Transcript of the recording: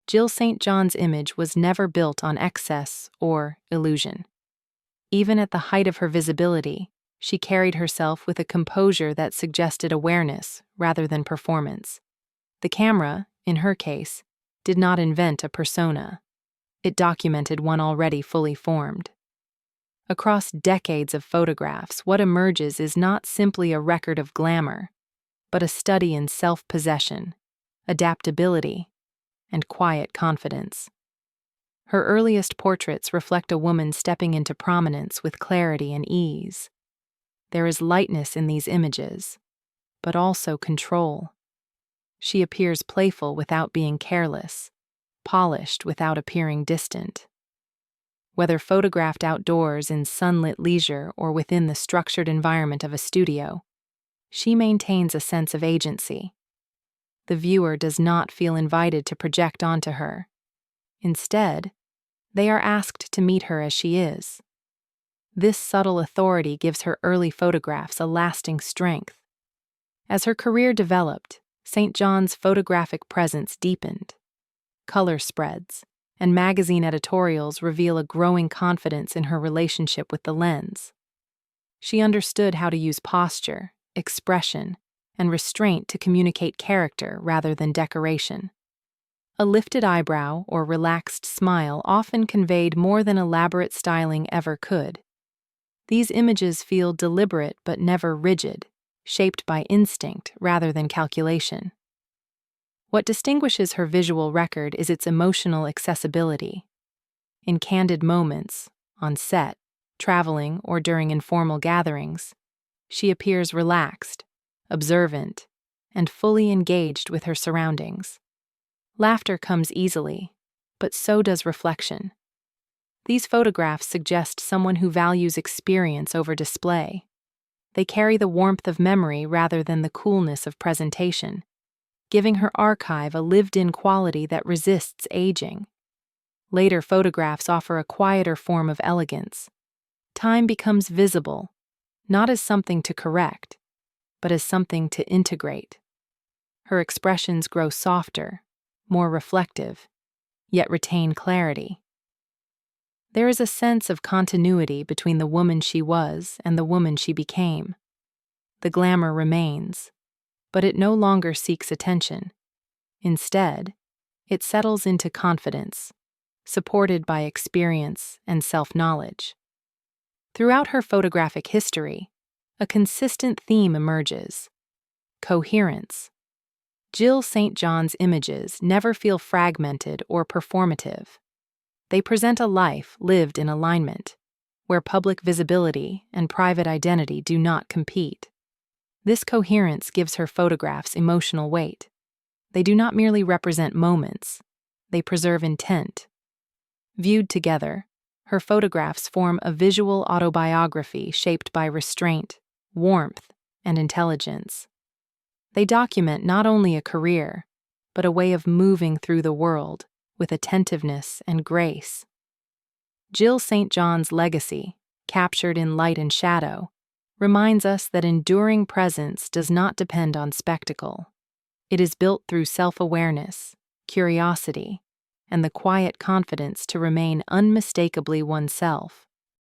Jill St. John's image was never built on excess or illusion. Even at the height of her visibility, she carried herself with a composure that suggested awareness rather than performance. The camera, in her case, did not invent a persona. It documented one already fully formed. Across decades of photographs, what emerges is not simply a record of glamour, but a study in self-possession, adaptability, and quiet confidence. Her earliest portraits reflect a woman stepping into prominence with clarity and ease. There is lightness in these images, but also control. She appears playful without being careless, polished without appearing distant. Whether photographed outdoors in sunlit leisure or within the structured environment of a studio, she maintains a sense of agency. The viewer does not feel invited to project onto her. Instead, they are asked to meet her as she is. This subtle authority gives her early photographs a lasting strength. As her career developed, St. John's photographic presence deepened. Color spreads and magazine editorials reveal a growing confidence in her relationship with the lens. She understood how to use posture, expression, and restraint to communicate character rather than decoration. A lifted eyebrow or relaxed smile often conveyed more than elaborate styling ever could. These images feel deliberate but never rigid, shaped by instinct rather than calculation. What distinguishes her visual record is its emotional accessibility. In candid moments, on set, traveling, or during informal gatherings, she appears relaxed, observant, and fully engaged with her surroundings. Laughter comes easily, but so does reflection. These photographs suggest someone who values experience over display. They carry the warmth of memory rather than the coolness of presentation, giving her archive a lived-in quality that resists aging. Later photographs offer a quieter form of elegance. Time becomes visible, not as something to correct, but as something to integrate. Her expressions grow softer, more reflective, yet retain clarity. There is a sense of continuity between the woman she was and the woman she became. The glamour remains, but it no longer seeks attention. Instead, it settles into confidence, supported by experience and self-knowledge. Throughout her photographic history, a consistent theme emerges: coherence. Jill St. John's images never feel fragmented or performative. They present a life lived in alignment, where public visibility and private identity do not compete. This coherence gives her photographs emotional weight. They do not merely represent moments, they preserve intent. Viewed together, her photographs form a visual autobiography shaped by restraint, warmth, and intelligence. They document not only a career, but a way of moving through the world with attentiveness and grace. Jill St. John's legacy, captured in light and shadow, reminds us that enduring presence does not depend on spectacle. It is built through self-awareness, curiosity, and the quiet confidence to remain unmistakably oneself.